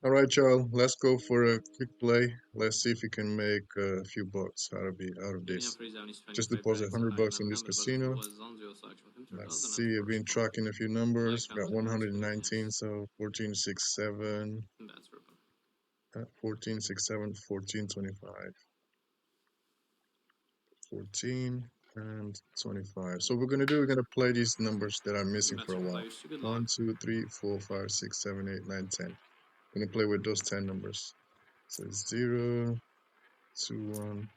All right, y'all. Let's go for a quick play. Let's see if we can make a few bucks out of Dividend this. free zone is Just 25 deposit reds, a high 100 bucks in this number for the casino. was on zero selection from Let's 3000 at see. I've first been spot. tracking a few My numbers. Got compliments for the 119, winners. so 14, 6, 7, That's open. 14, 6, 7, 14, 25, 14, and 25. So we're gonna play these numbers that are missing for That's a your while. players. Good luck. 1, 2, 3, 4, 5, 6, 7, 8, 9, 10. We're gonna play with those 10 numbers. So 0, 2, 1,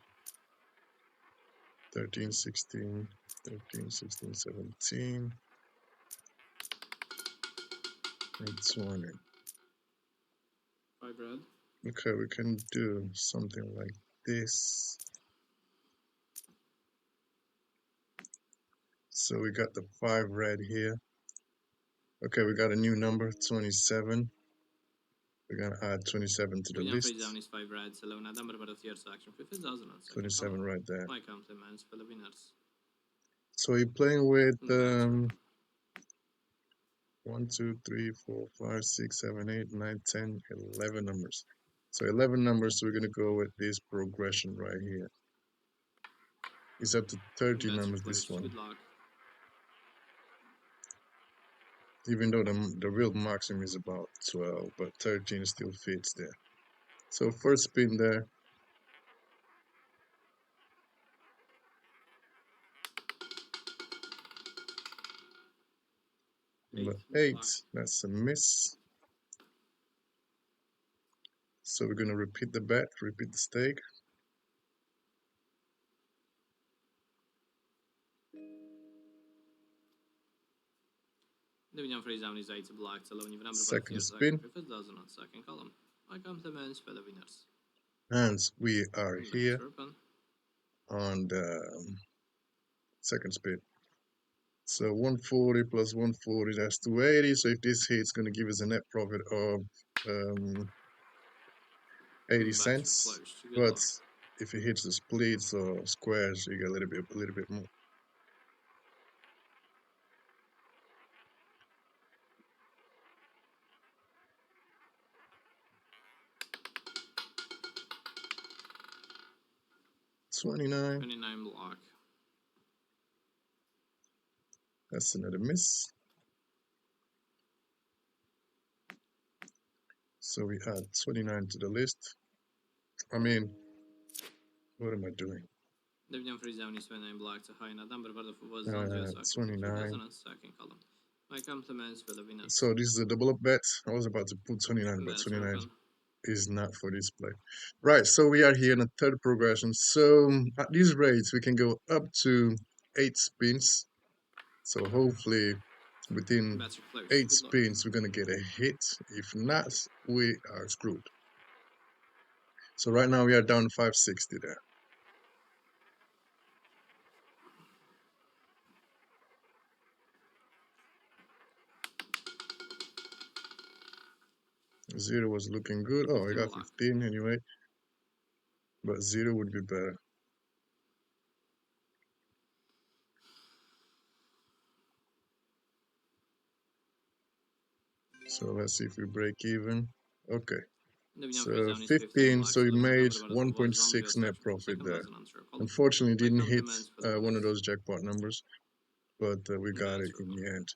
13, 16, 13, 16, 17, and 20. 5 red. Okay, we can do something like this. So we got the 5 red here. Okay, we got a new number, 27. We're gonna add 27 to the Dividend free zone list. is 5 reds, alone a number for the third selection 5000 on second 27 column. right there. My compliments for the winners. So you're playing with That's open. 1, 2, 3, 4, 5, 6, 7, 8, 9, 10, 11 numbers. So 11 numbers, so we're gonna go with this progression right here. It's up to 30 That's your numbers, this players. one. Good luck. Even though the real maximum is about 12, but 13 still fits there. So first spin there, number 8 8, black. that's a miss. So we're gonna repeat the bet, repeat the stake. Dividend free zone is 8 black, alone a number for the Second third selection spin, 5000 on second column. My compliments for the winners. and we are That's here open. on the second spin. So 140 plus 140, that's 280. So if this hits, gonna give us a net profit of um, 80 That's your cents. players. Good But luck. if it hits the splits or squares, you get a little bit more. 29, 29 block. that's another miss. So we add 29 to the list. I mean, what am I doing? Dividend free zone is 29 black, a high number for the was on zero selection from 29. 3000 on second column. My compliments for the winners. So this is a double up bet. I was about to put 29, but That's 29 open. is not for this play. Right, so we are here in the third progression. So at these rates, we can go up to 8 spins. So hopefully within That's your players. 8 Good luck. spins, we're going to get a hit. If not, we are screwed. So right now we are down 560 there. Zero was looking good. Oh, I 15 got block. 15 anyway, but zero would be better. So let's see if we break even. Okay, Dividend free so zone is 15 15, black, so we a made number for the was on zero 1.6 net selection from profit second there. dozen on column. Unfortunately, My didn't hit compliments for the one of winners. those jackpot numbers, but we got That's it in open. the end.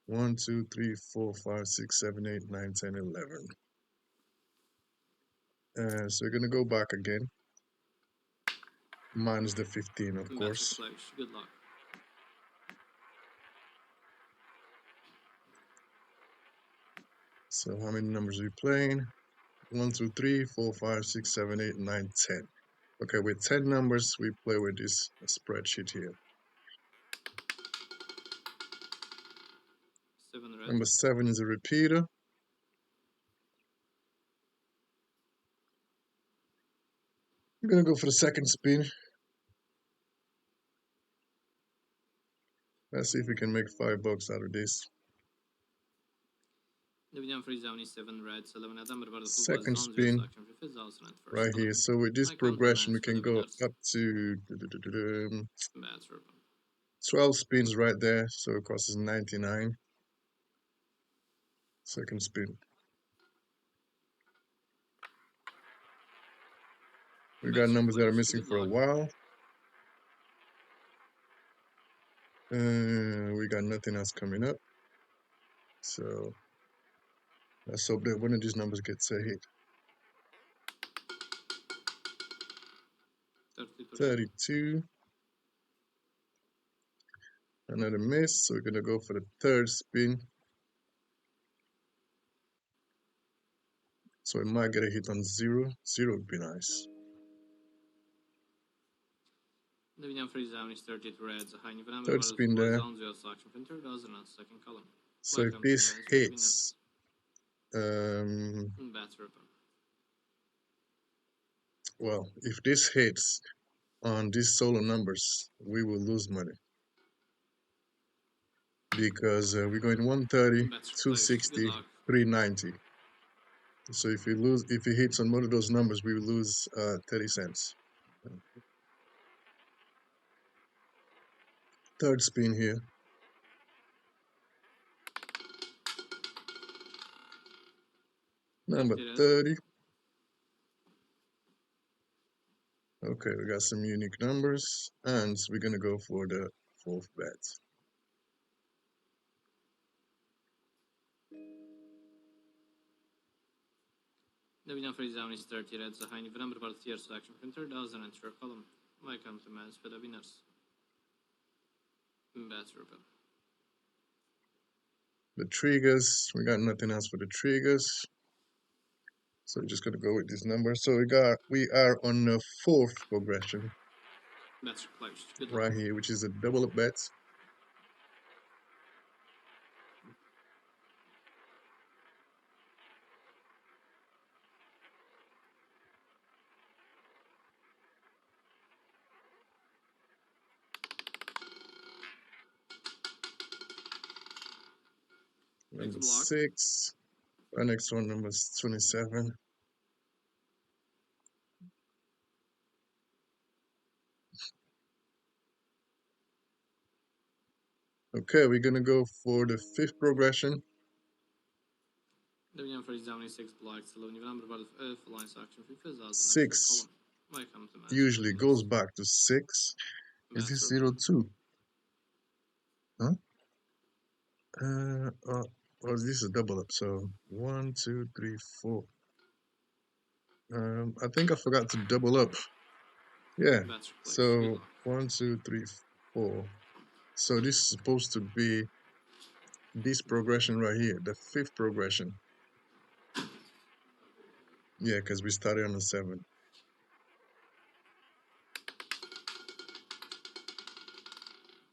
1, 2, 3, 4, 5, 6, 7, 8, 9, 10, 11. So we're gonna go back again, minus the 15, of That's your course. players. Good luck. So how many numbers are we playing? 1, 2, 3, 4, 5, 6, 7, 8, 9, 10. Okay, with 10 numbers, we play with this spreadsheet here. 7 red. Number 7 is a repeater. We're gonna go for the second spin. Let's see if we can make $5 out of this. Dividend free zone is 7 red, 11 number for the was Second on zero spin selection from 5000 at first right here. column. So with this My progression, we compliments for can the go winners. up to That's open. 12 spins right there. So it costs us 99. Second spin. We got numbers that are missing Good for a luck. while. We got nothing else coming up. So let's hope that one of these numbers gets a hit. 30%. 32. Another miss. So we're going to go for the third spin. So we might get a hit on 0. 0 would be nice. The winning free zone is 32 reds. A high number Third spin was there. on the selection from 3000 on second column. So if Welcome to this Mans for the hits, winners. Bets open. well, if this hits on these solo numbers, we will lose money. Because we're going 130, Bets are closed. Good 260, luck. 390. So if he hits on one of those numbers, we will lose 30 cents. Third spin here. Number 30. Okay, we got some unique numbers, and we're gonna go for the fourth bet. The winning free zone is 30 reds. A high number for the tier selection from 3000 and third column. Welcome to Mans for the winners. Bets open. The triggers, we got nothing else for the triggers. So we're just gonna go with this number. So we are on the fourth progression. Bets are closed. Good luck. Right here, which is a double up bet. Number 6. Our next one, number 27. Okay, we're gonna go for the fifth progression. The winning free zone is 6 blocks. The winning number for the line section from 5000 6 column. Welcome to Mans usually goes back to 6. Is this 02? Huh? Well, this is a double up. So 1, 2, 3, 4. I think I forgot to double up. Yeah. So 1, 2, 3, 4. So this is supposed to be this progression right here, the fifth progression. Yeah, because we started on the 7.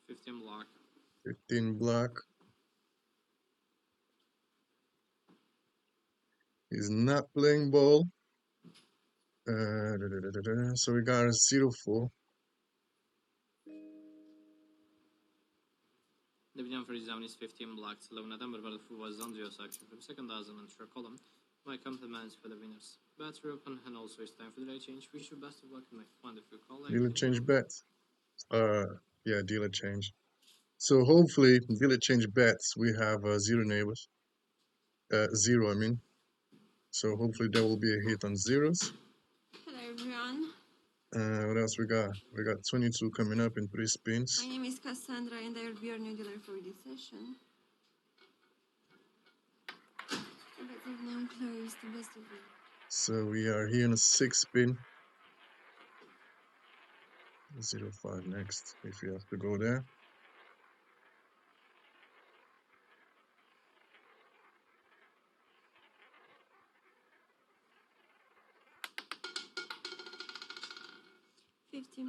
15 block. 15 block. He's not playing ball. So we got a 0-4. The winning free zone is 15 blocks. Low number was on the section from second dozen and third column. Welcome to Mans for the winners. Bets are open and also it's time for the day change. Wish you best of luck and make fun if you call. Dealer change bets. Yeah, dealer change. So hopefully, dealer change bets. We have 0 neighbors. 0, I mean. So hopefully there will be a hit on zeros. Hello everyone. What else we got? We got 22 coming up in 3 spins. My name is Cassandra and I will be your new dealer for this session. The bets have now closed. The best of luck. So we are here in a 6 spin. 0-5 next if you have to go there.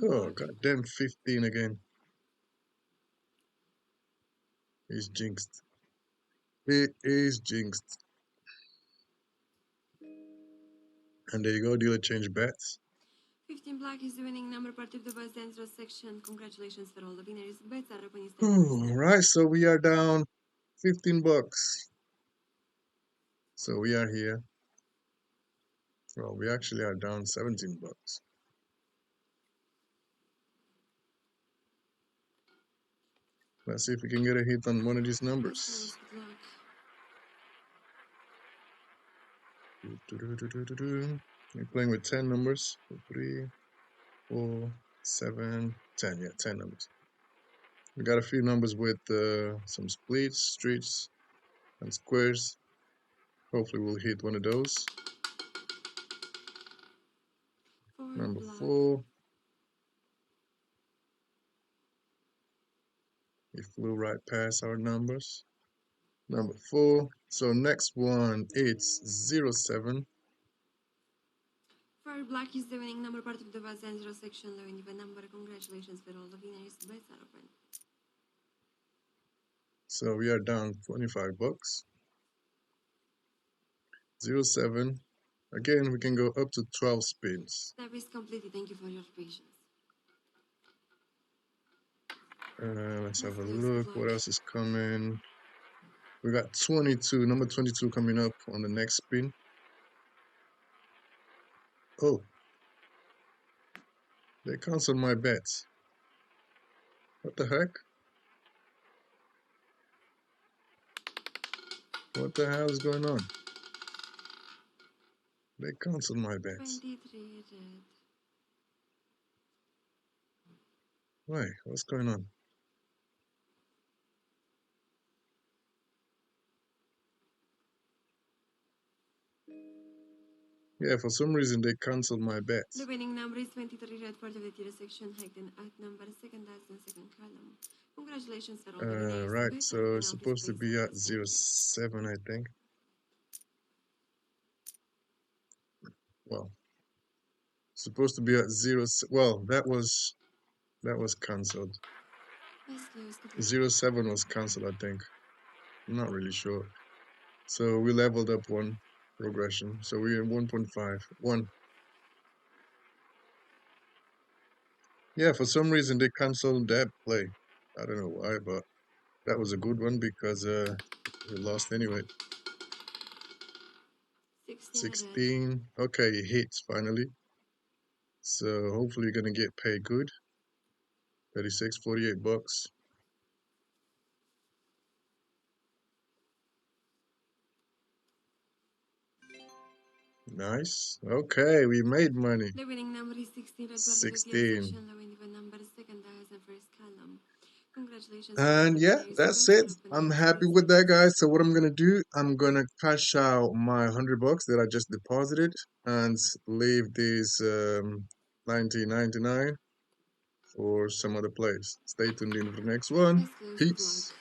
Oh, goddamn 15 again. He's jinxed. It is jinxed. And there you go, dealer change bets. 15 black is the winning number, part of the bus dance section. Congratulations for all the winners. Bets are open. Alright, so we are down 15 bucks. So we are here. Well, we actually are down 17 bucks. Let's see if we can get a hit on one of these numbers. Good luck. We're playing with 10 numbers. 3, 4, 7, 10. Yeah, 10 numbers. We got a few numbers with some splits, streets, and squares. Hopefully we'll hit one of those. Number Black. 4. We flew right past our numbers. Number 4. So next one, it's 07. For Black is the winning number part of the buzz and zero section low and even number. Congratulations for all the winners. Bets are open. So we are down 25 bucks. 07. Again, we can go up to 12 spins. Snap is completed. Thank you for your patience. Let's have a look. What else is coming? We got 22, number 22 coming up on the next spin. Oh, they canceled my bets. What the heck? What the hell is going on? They canceled my bets. 23 red. Why? What's going on? Yeah, for some reason they canceled my bets. The winning number is 23 red part of the tier section hiked in at number second as the second column. Congratulations for all the winners. Right, Bets so are open it's now. Please supposed to place be your at bets. Thank you. 07, I think. Well, supposed to be at 0. Well, that was cancelled. Best close complete. 07 was cancelled, I think. I'm not really sure. So we leveled up one progression. So we're in 1.5. 1. Yeah, for some reason they canceled that play. I don't know why, but that was a good one because we lost anyway. 16 red. 16. Okay, it hits finally. So hopefully you're gonna get paid good. 36, 48 bucks. Nice. Okay, we made money. The winning number is 16 red part of the tier 16. section low and even number second as the first column. Congratulations. And yeah, that's it. I'm happy with that, guys. So what I'm gonna do, I'm gonna cash out my 100 bucks that I just deposited and leave these 19.99 for some other place. Stay tuned in for the next one. Peace.